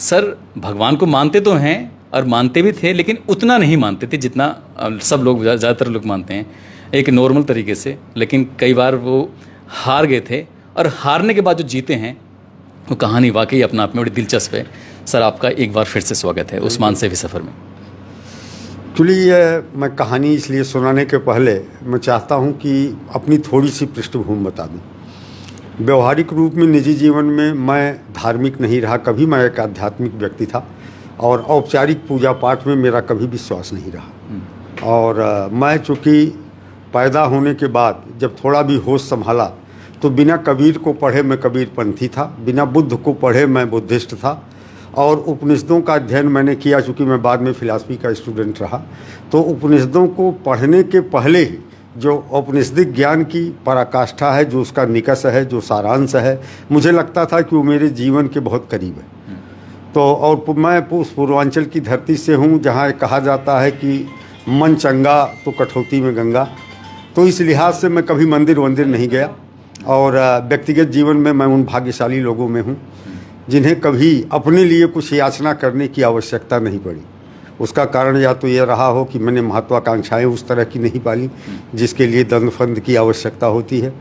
Sir भगवान को मानते तो हैं और मानते भी थे, लेकिन उतना नहीं मानते थे जितना सब लोग, ज़्यादातर लोग मानते हैं एक नॉर्मल तरीके से। लेकिन कई बार वो हार गए थे और हारने के बाद जो जीते हैं वो कहानी वाकई अपने आप में बड़ी दिलचस्प है। सर आपका एक बार फिर से स्वागत है उस्मान से भी सफ़र में। एक्चुअली ये मैं कहानी इसलिए सुनाने के पहले मैं चाहता हूँ कि अपनी थोड़ी सी पृष्ठभूमि बता दूँ। व्यवहारिक रूप में निजी जीवन में मैं धार्मिक नहीं रहा, कभी मैं एक आध्यात्मिक व्यक्ति था और औपचारिक पूजा पाठ में मेरा कभी विश्वास नहीं रहा। और मैं चूँकि पैदा होने के बाद जब थोड़ा भी होश संभाला तो बिना कबीर को पढ़े मैं कबीरपंथी था, बिना बुद्ध को पढ़े मैं बुद्धिस्ट था। और उपनिषदों का अध्ययन मैंने किया, चूँकि मैं बाद में फिलॉसफी का स्टूडेंट रहा। तो उपनिषदों को पढ़ने के पहले ही जो औपनिषदिक ज्ञान की पराकाष्ठा है, जो उसका निकष है, जो सारांश है, मुझे लगता था कि वो मेरे जीवन के बहुत करीब है। तो और मैं उस पूर्वांचल की धरती से हूँ जहाँ कहा जाता है कि मन चंगा तो कठौती में गंगा। तो इस लिहाज से मैं कभी मंदिर वंदिर नहीं गया और व्यक्तिगत जीवन में मैं उन भाग्यशाली लोगों में हूँ जिन्हें कभी अपने लिए कुछ याचना करने की आवश्यकता नहीं पड़ी। उसका कारण या तो ये रहा हो कि मैंने महत्वाकांक्षाएं उस तरह की नहीं पाली जिसके लिए दंड फंद की आवश्यकता होती है,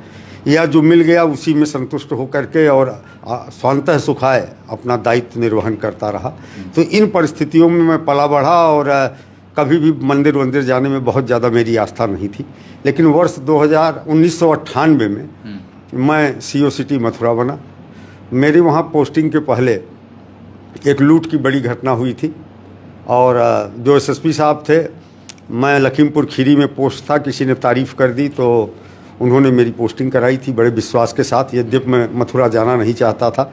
या जो मिल गया उसी में संतुष्ट होकर के और स्वांतः सुखाए अपना दायित्व निर्वहन करता रहा। तो इन परिस्थितियों में मैं पला बढ़ा और कभी भी मंदिर वंदिर जाने में बहुत ज़्यादा मेरी आस्था नहीं थी। लेकिन वर्ष 1998 में मैं CO सिटी मथुरा बना। मेरी वहाँ पोस्टिंग के पहले एक लूट की बड़ी घटना हुई थी और जो SSP साहब थे, मैं लखीमपुर खीरी में पोस्ट था, किसी ने तारीफ़ कर दी तो उन्होंने मेरी पोस्टिंग कराई थी बड़े विश्वास के साथ, यद्यपि मैं मथुरा जाना नहीं चाहता था।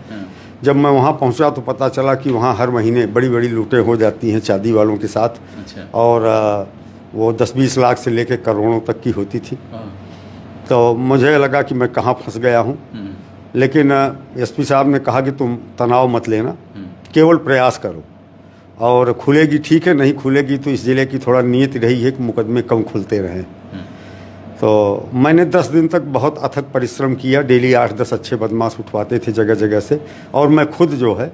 जब मैं वहाँ पहुँचा तो पता चला कि वहाँ हर महीने बड़ी बड़ी लूटें हो जाती हैं चांदी वालों के साथ। अच्छा। और वो 10-20 लाख से लेकर करोड़ों तक की होती थी। तो मुझे लगा कि मैं कहाँ फंस गया हूँ। लेकिन SP साहब ने कहा कि तुम तनाव मत लेना, केवल प्रयास करो और खुलेगी ठीक है, नहीं खुलेगी तो इस ज़िले की थोड़ा नीयत रही है कि मुकदमे कम खुलते रहें। तो मैंने 10 दिन तक बहुत अथक परिश्रम किया। डेली 8-10 अच्छे बदमाश उठवाते थे जगह जगह से और मैं खुद जो है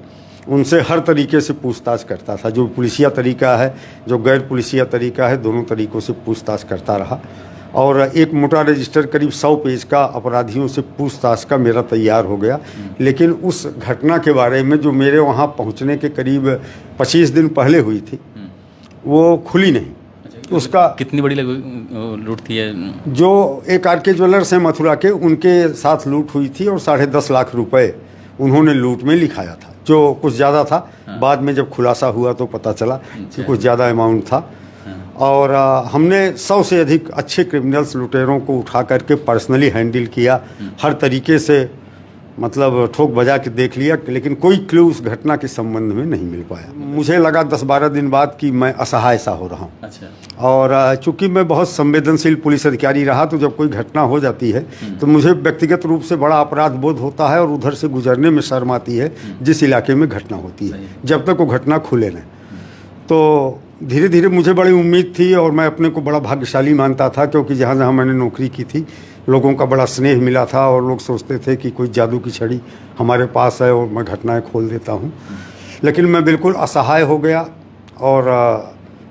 उनसे हर तरीके से पूछताछ करता था। जो पुलिसिया तरीका है, जो गैर पुलिसिया तरीका है, दोनों तरीक़ों से पूछताछ करता रहा। और एक मोटा रजिस्टर करीब 100 पेज का अपराधियों से पूछताछ का मेरा तैयार हो गया। लेकिन उस घटना के बारे में जो मेरे वहाँ पहुँचने के करीब 25 दिन पहले हुई थी वो खुली नहीं। उसका कितनी बड़ी लूट थी है? जो एक RK ज्वेलर्स हैं मथुरा के, उनके साथ लूट हुई थी और 10.5 लाख रुपए उन्होंने लूट में लिखाया था, जो कुछ ज़्यादा था। बाद में जब खुलासा हुआ तो पता चला कि कुछ ज़्यादा अमाउंट था। और हमने 100 से अधिक अच्छे क्रिमिनल्स लुटेरों को उठा करके पर्सनली हैंडल किया, हर तरीके से मतलब ठोक बजा के देख लिया, लेकिन कोई क्लू उस घटना के संबंध में नहीं मिल पाया। मुझे लगा 10-12 दिन बाद कि मैं असहाय सा हो रहा हूँ। अच्छा। और चूंकि मैं बहुत संवेदनशील पुलिस अधिकारी रहा तो जब कोई घटना हो जाती है तो मुझे व्यक्तिगत रूप से बड़ा अपराध बोध होता है और उधर से गुजरने में शर्म आती है जिस इलाके में घटना होती है, जब तक वो घटना खुले नहीं। तो धीरे धीरे मुझे बड़ी उम्मीद थी और मैं अपने को बड़ा भाग्यशाली मानता था, क्योंकि जहाँ जहाँ मैंने नौकरी की थी लोगों का बड़ा स्नेह मिला था और लोग सोचते थे कि कोई जादू की छड़ी हमारे पास है और मैं घटनाएं खोल देता हूँ। लेकिन मैं बिल्कुल असहाय हो गया और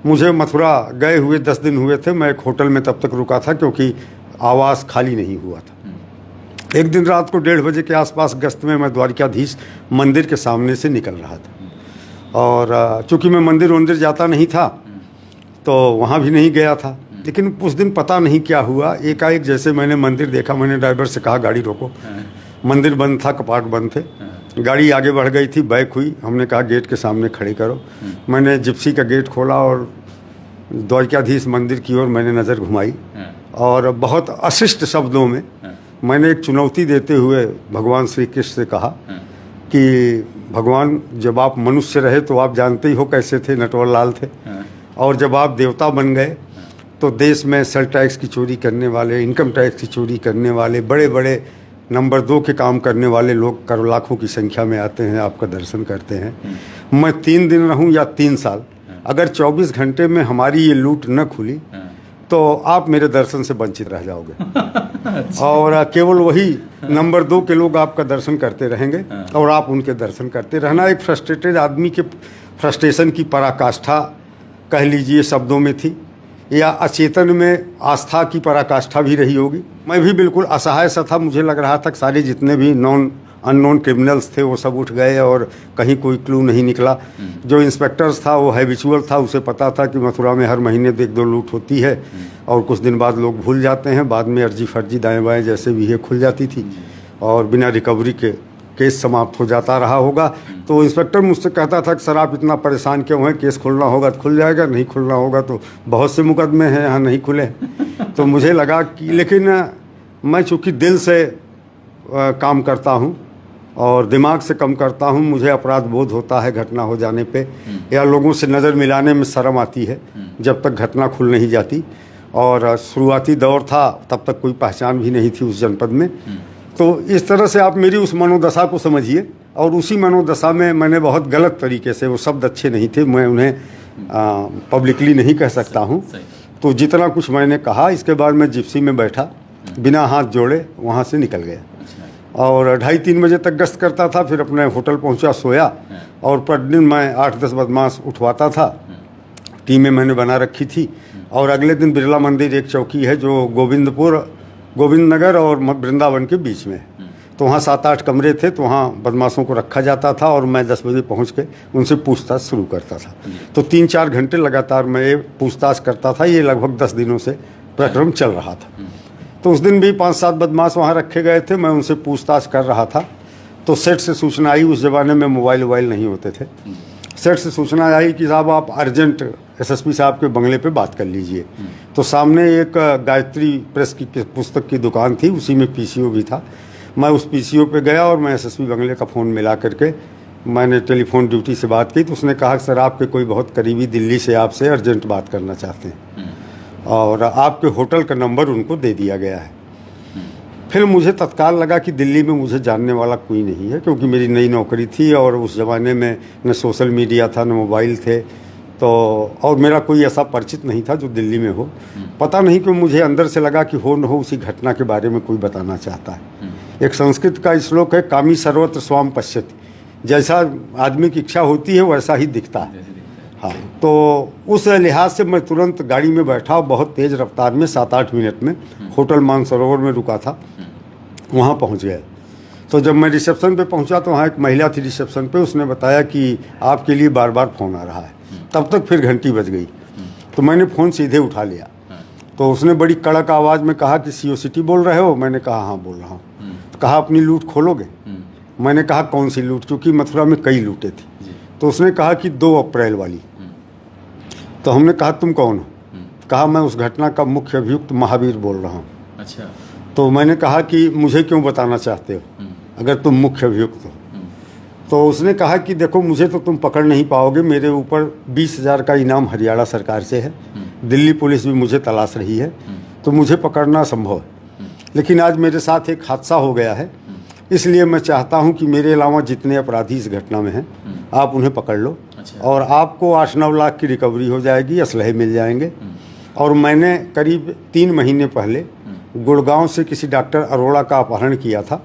मुझे मथुरा गए हुए 10 दिन हुए थे। मैं एक होटल में तब तक रुका था क्योंकि आवास खाली नहीं हुआ था। एक दिन रात को 1:30 बजे के आसपास गश्त में मैं द्वारिकाधीश मंदिर के सामने से निकल रहा था और चूँकि मैं मंदिर वंदिर जाता नहीं था तो वहाँ भी नहीं गया था। लेकिन उस दिन पता नहीं क्या हुआ, एकाएक जैसे मैंने मंदिर देखा, मैंने ड्राइवर से कहा गाड़ी रोको। मंदिर बंद था, कपाट बंद थे, गाड़ी आगे बढ़ गई थी, बैक हुई। हमने कहा गेट के सामने खड़े करो। मैंने जिप्सी का गेट खोला और द्वारिकाधीश मंदिर की ओर मैंने नज़र घुमाई और बहुत अशिष्ट शब्दों में मैंने एक चुनौती देते हुए भगवान श्री कृष्ण से कहा कि भगवान, जब आप मनुष्य रहे तो आप जानते ही हो कैसे थे, नटवर लाल थे, और जब आप देवता बन गए तो देश में सेल टैक्स की चोरी करने वाले, इनकम टैक्स की चोरी करने वाले, बड़े बड़े नंबर 2 के काम करने वाले लोग करोड़ लाखों की संख्या में आते हैं, आपका दर्शन करते हैं। मैं 3 दिन रहूं या 3 साल, अगर 24 घंटे में हमारी ये लूट न खुली तो आप मेरे दर्शन से वंचित रह जाओगे। और केवल वही नंबर 2 के लोग आपका दर्शन करते रहेंगे और आप उनके दर्शन करते रहना। एक फ्रस्ट्रेटेड आदमी के फ्रस्ट्रेशन की पराकाष्ठा कह लीजिए शब्दों में थी, या अचेतन में आस्था की पराकाष्ठा भी रही होगी। मैं भी बिल्कुल असहाय सा था। मुझे लग रहा था कि सारे जितने भी अननोन क्रिमिनल्स थे वो सब उठ गए और कहीं कोई क्लू नहीं निकला। जो इंस्पेक्टर्स था वो हैबिचुअल था, उसे पता था कि मथुरा में हर महीने 1-2 लूट होती है और कुछ दिन बाद लोग भूल जाते हैं। बाद में अर्जी फर्जी दाएं बाएं जैसे भी है खुल जाती थी और बिना रिकवरी के केस समाप्त हो जाता रहा होगा। तो इंस्पेक्टर मुझसे कहता था कि सर आप इतना परेशान क्यों हैं, केस खुलना होगा तो खुल जाएगा, नहीं खुलना होगा तो बहुत से मुकदमे हैं यहाँ नहीं खुले। तो मुझे लगा कि लेकिन मैं चूँकि दिल से काम करता हूँ और दिमाग से कम करता हूँ, मुझे अपराध बोध होता है घटना हो जाने पे, या लोगों से नज़र मिलाने में शर्म आती है जब तक घटना खुल नहीं जाती। और शुरुआती दौर था, तब तक कोई पहचान भी नहीं थी उस जनपद में। तो इस तरह से आप मेरी उस मनोदशा को समझिए। और उसी मनोदशा में मैंने बहुत गलत तरीके से, वो शब्द अच्छे नहीं थे, मैं उन्हें पब्लिकली नहीं कह सकता हूँ, तो जितना कुछ मैंने कहा, इसके बाद मैं जिप्सी में बैठा, बिना हाथ जोड़े वहाँ से निकल गया और 2:30-3 बजे तक गश्त करता था। फिर अपने होटल पहुँचा, सोया, और प्रतिदिन मैं 8-10 बदमाश उठवाता था। टीमें मैंने बना रखी थी। और अगले दिन बिरला मंदिर एक चौकी है जो गोविंद नगर और वृंदावन के बीच में, तो वहाँ 7-8 कमरे थे, तो वहाँ बदमाशों को रखा जाता था और मैं 10 बजे पहुँच के उनसे पूछताछ शुरू करता था। तो 3-4 घंटे लगातार मैं ये पूछताछ करता था। ये लगभग 10 दिनों से प्रक्रम चल रहा था। तो उस दिन भी 5-7 बदमाश वहाँ रखे गए थे, मैं उनसे पूछताछ कर रहा था। तो सेठ से सूचना आई, उस ज़माने में मोबाइल नहीं होते थे। सेठ से सूचना आई कि साहब आप अर्जेंट एसएसपी साहब के बंगले पे बात कर लीजिए। तो सामने एक गायत्री प्रेस की पुस्तक की दुकान थी, उसी में पीसीओ भी था। मैं उस पीसीओ पे गया और मैं एसएसपी बंगले का फ़ोन मिला करके मैंने टेलीफोन ड्यूटी से बात की। तो उसने कहा कि सर आपके कोई बहुत करीबी दिल्ली से आपसे अर्जेंट बात करना चाहते हैं और आपके होटल का नंबर उनको दे दिया गया है। फिर मुझे तत्काल लगा कि दिल्ली में मुझे जानने वाला कोई नहीं है, क्योंकि मेरी नई नौकरी थी और उस ज़माने में न सोशल मीडिया था न मोबाइल थे, तो और मेरा कोई ऐसा परिचित नहीं था जो दिल्ली में हो। पता नहीं क्यों मुझे अंदर से लगा कि हो न हो उसी घटना के बारे में कोई बताना चाहता है। एक संस्कृत का श्लोक है, कामी सर्वत्र स्वाम पश्यति, जैसा आदमी की इच्छा होती है वैसा ही दिखता है। हाँ, तो उस लिहाज से मैं तुरंत गाड़ी में बैठा, बहुत तेज़ रफ्तार में 7-8 मिनट में होटल मानसरोवर में रुका था, वहाँ पहुँच गया। तो जब मैं रिसेप्शन पे पहुँचा तो वहाँ एक महिला थी रिसेप्शन पे, उसने बताया कि आपके लिए बार-बार फ़ोन आ रहा है। तब तक फिर घंटी बज गई, तो मैंने फ़ोन सीधे उठा लिया। तो उसने बड़ी कड़क आवाज़ में कहा कि सीओ बोल रहे हो? मैंने कहा हाँ बोल रहा हूँ। तो कहा अपनी लूट खोलोगे? मैंने कहा कौन सी लूट? क्योंकि मथुरा में कई लूटें थी। तो उसने कहा कि 2 अप्रैल वाली। तो हमने कहा तुम कौन हो? कहा मैं उस घटना का मुख्य अभियुक्त महावीर बोल रहा हूँ। अच्छा। तो मैंने कहा कि मुझे क्यों बताना चाहते हो अगर तुम मुख्य अभियुक्त हो? तो उसने कहा कि देखो मुझे तो तुम पकड़ नहीं पाओगे, मेरे ऊपर 20,000 का इनाम हरियाणा सरकार से है, दिल्ली पुलिस भी मुझे तलाश रही है, तो मुझे पकड़ना संभव है। लेकिन आज मेरे साथ एक हादसा हो गया है, इसलिए मैं चाहता हूं कि मेरे अलावा जितने अपराधी इस घटना में हैं आप उन्हें पकड़ लो। अच्छा। और आपको 8-9 लाख की रिकवरी हो जाएगी, असलहे मिल जाएंगे। और मैंने करीब 3 महीने पहले गुड़गांव से किसी डॉक्टर अरोड़ा का अपहरण किया था,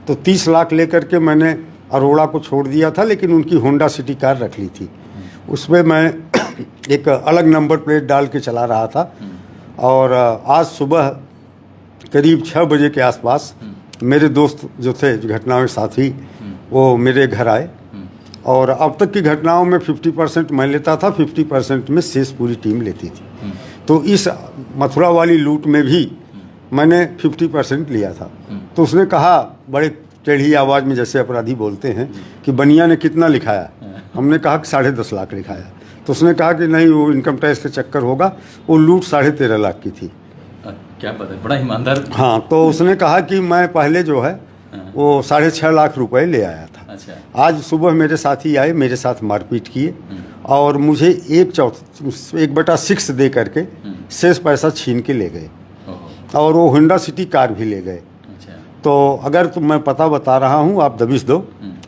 तो 30 लाख लेकर के मैंने अरोड़ा को छोड़ दिया था, लेकिन उनकी होंडा सिटी कार रख ली थी। उसमें मैं एक अलग नंबर प्लेट डाल के चला रहा था। और आज सुबह करीब 6 बजे के आसपास मेरे दोस्त जो थे घटना में साथी, वो मेरे घर आए। और अब तक की घटनाओं में 50% मैं लेता था, 50% में शेष पूरी टीम लेती थी। तो इस मथुरा वाली लूट में भी मैंने 50% लिया था। तो उसने कहा बड़े टेढ़ी आवाज़ में, जैसे अपराधी बोलते हैं, कि बनिया ने कितना लिखाया? हमने कहा कि 10.5 लाख लिखाया। तो उसने कहा कि नहीं, वो इनकम टैक्स के चक्कर होगा, वो लूट 13.5 लाख की थी। क्या पता, बड़ा ईमानदार। हाँ, तो उसने कहा कि मैं पहले जो है वो 6.5 लाख रुपए ले आया था। अच्छा। आज सुबह मेरे साथी आए, मेरे साथ मारपीट किए और मुझे 1/6 दे करके शेष पैसा छीन के ले गए और वो होंडा सिटी कार भी ले गए। तो अगर मैं पता बता रहा हूँ, आप दबिश दो,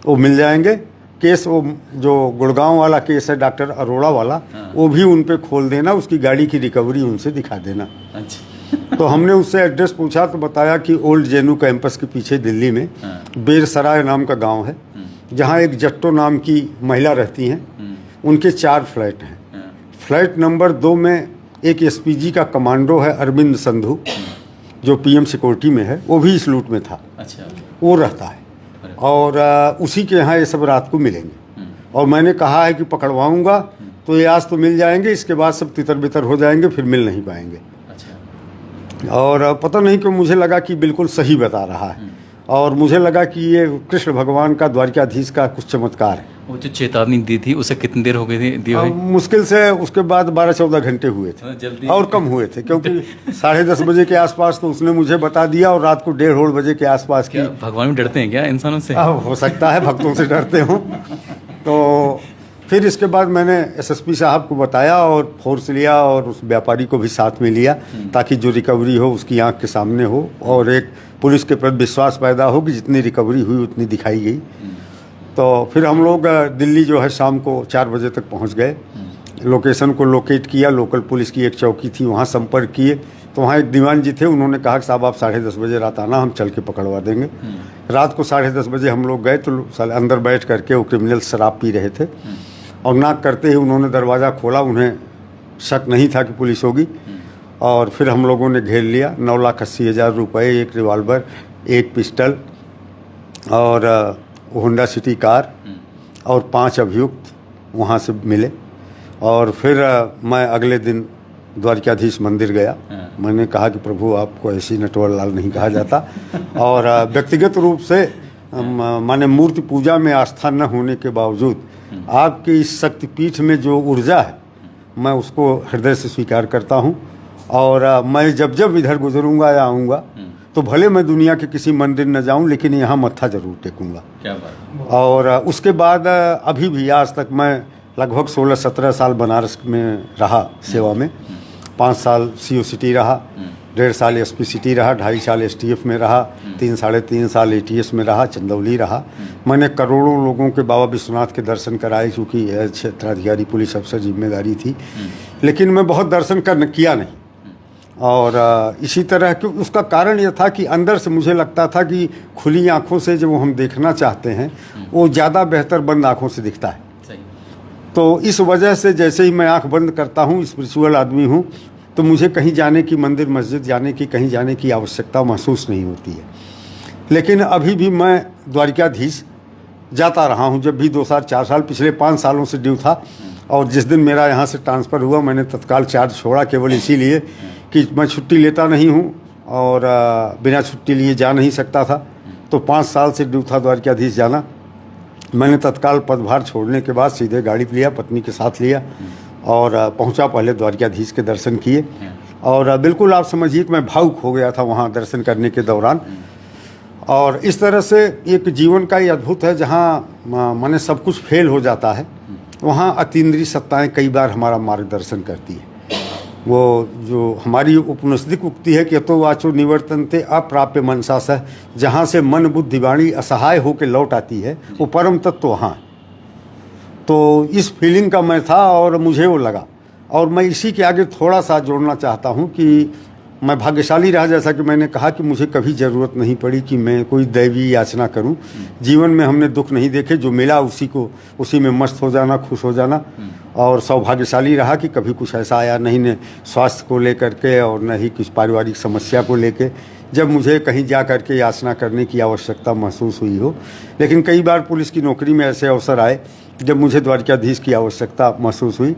वो मिल जाएंगे केस वो जो गुड़गांव वाला केस है डॉक्टर अरोड़ा वाला, वो भी उन पे खोल देना, उसकी गाड़ी की रिकवरी उनसे दिखा देना। अच्छा। तो हमने उससे एड्रेस पूछा तो बताया कि ओल्ड जेनू कैंपस के पीछे दिल्ली में बेरसराय नाम का गांव है, जहां एक जट्टो नाम की महिला रहती हैं। उनके 4 फ्लैट हैं। फ्लैट नंबर 2 में एक एसपीजी का कमांडो है अरविंद संधू, जो पीएम सिक्योरिटी में है, वो भी इस लूट में था। अच्छा। वो रहता है और उसी के यहाँ ये सब रात को मिलेंगे। और मैंने कहा है कि पकड़वाऊंगा तो ये आज तो मिल जाएंगे, इसके बाद सब तितर बितर हो जाएंगे, फिर मिल नहीं पाएंगे। अच्छा। और पता नहीं क्यों मुझे लगा कि बिल्कुल सही बता रहा है, और मुझे लगा कि ये कृष्ण भगवान का, द्वारिकाधीश का कुछ चमत्कार है। वो जो चेतावनी दी थी उसे कितनी देर हो गई थी दी हुई? मुश्किल से उसके बाद 12-14 घंटे हुए थे, जल्दी और कम हुए थे, क्योंकि 10:30 बजे के आसपास तो उसने मुझे बता दिया, और रात को 1:30 बजे के आसपास की। भगवान भी डरते हैं क्या इंसानों से? हो सकता है भक्तों से डरते हों। तो फिर इसके बाद मैंने एसएसपी साहब को बताया और फोर्स लिया, और उस व्यापारी को भी साथ में लिया, ताकि जो रिकवरी हो उसकी आंख के सामने हो, और एक पुलिस के प्रति विश्वास पैदा हो कि जितनी रिकवरी हुई उतनी दिखाई गई। तो फिर हम लोग दिल्ली जो है शाम को 4 बजे तक पहुंच गए। लोकेशन को लोकेट किया, लोकल पुलिस की एक चौकी थी, वहाँ संपर्क किए। तो वहाँ एक दीवान जी थे, उन्होंने कहा कि साहब आप 10:30 बजे रात आना, हम चल के पकड़वा देंगे। रात को 10:30 बजे हम लोग गए तो अंदर बैठ करके वो क्रिमिनल शराब पी रहे थे, और नाक करते ही उन्होंने दरवाज़ा खोला। उन्हें शक नहीं था कि पुलिस होगी, और फिर हम लोगों ने घेर लिया। 9,80,000 रुपये, एक रिवॉल्वर, एक पिस्टल, और होंडा सिटी कार, और 5 अभियुक्त वहाँ से मिले। और फिर मैं अगले दिन द्वारिकाधीश मंदिर गया। मैंने कहा कि प्रभु आपको ऐसी नटवर लाल नहीं कहा जाता, और व्यक्तिगत रूप से माने मूर्ति पूजा में आस्था न होने के बावजूद आपकी इस शक्तिपीठ में जो ऊर्जा है, मैं उसको हृदय से स्वीकार करता हूँ। और मैं जब जब इधर गुजरूंगा या आऊँगा तो भले मैं दुनिया के किसी मंदिर न जाऊं, लेकिन यहाँ मत्था जरूर टेकूंगा। क्या बात। और उसके बाद अभी भी आज तक मैं लगभग 16-17 साल बनारस में रहा सेवा में। 5 साल सीओ सिटी रहा, 1.5 साल एसपी सिटी रहा, 2.5 साल एसटीएफ में रहा, 3-3.5 साल एटीएस में रहा, चंदौली रहा। मैंने करोड़ों लोगों के बाबा विश्वनाथ के दर्शन कराए, क्योंकि क्षेत्राधिकारी पुलिस अफसर जिम्मेदारी थी, लेकिन मैं बहुत दर्शन किया नहीं। और इसी तरह कि उसका कारण यह था कि अंदर से मुझे लगता था कि खुली आंखों से जो हम देखना चाहते हैं वो ज़्यादा बेहतर बंद आंखों से दिखता है। तो इस वजह से जैसे ही मैं आंख बंद करता हूँ, स्पिरिचुअल आदमी हूँ, तो मुझे कहीं जाने की, मंदिर मस्जिद जाने की, कहीं जाने की आवश्यकता महसूस नहीं होती है। लेकिन अभी भी मैं द्वारिकाधीश जाता रहा हूँ, जब भी 2 साल 4 साल, पिछले 5 सालों से ड्यू था। और जिस दिन मेरा यहाँ से ट्रांसफ़र हुआ, मैंने तत्काल चार्ज छोड़ा, केवल इसीलिए कि मैं छुट्टी लेता नहीं हूँ और बिना छुट्टी लिए जा नहीं सकता था। तो 5 साल से ड्यू था द्वारिकाधीश जाना। मैंने तत्काल पदभार छोड़ने के बाद सीधे गाड़ी लिया, पत्नी के साथ लिया, और पहुँचा। पहले द्वारिकाधीश के दर्शन किए, और बिल्कुल आप समझिए कि मैं भावुक हो गया था वहाँ दर्शन करने के दौरान। और इस तरह से एक जीवन का ये अद्भुत है, जहाँ माने सब कुछ फेल हो जाता है, वहाँ अतीन्द्रिय सत्ताएँ कई बार हमारा मार्गदर्शन करती है। वो जो हमारी उपनिषदिक उक्ति है कि यतो वाचो निवर्तन्ते अप्राप्य मनसा सह, जहाँ से मन बुद्धि वाणी असहाय होकर लौट आती है, वो परम तत्व वहाँ है। तो इस फीलिंग का मैं था, और मुझे वो लगा। और मैं इसी के आगे थोड़ा सा जोड़ना चाहता हूँ कि मैं भाग्यशाली रहा, जैसा कि मैंने कहा कि मुझे कभी ज़रूरत नहीं पड़ी कि मैं कोई दैवी याचना करूं। जीवन में हमने दुख नहीं देखे, जो मिला उसी में मस्त हो जाना, खुश हो जाना। और सौभाग्यशाली रहा कि कभी कुछ ऐसा आया नहीं, न स्वास्थ्य को लेकर के और न ही कुछ पारिवारिक समस्या को लेके, जब मुझे कहीं जा कर के याचना करने की आवश्यकता महसूस हुई हो। लेकिन कई बार पुलिस की नौकरी में ऐसे अवसर आए जब मुझे द्वारिकाधीश की आवश्यकता महसूस हुई।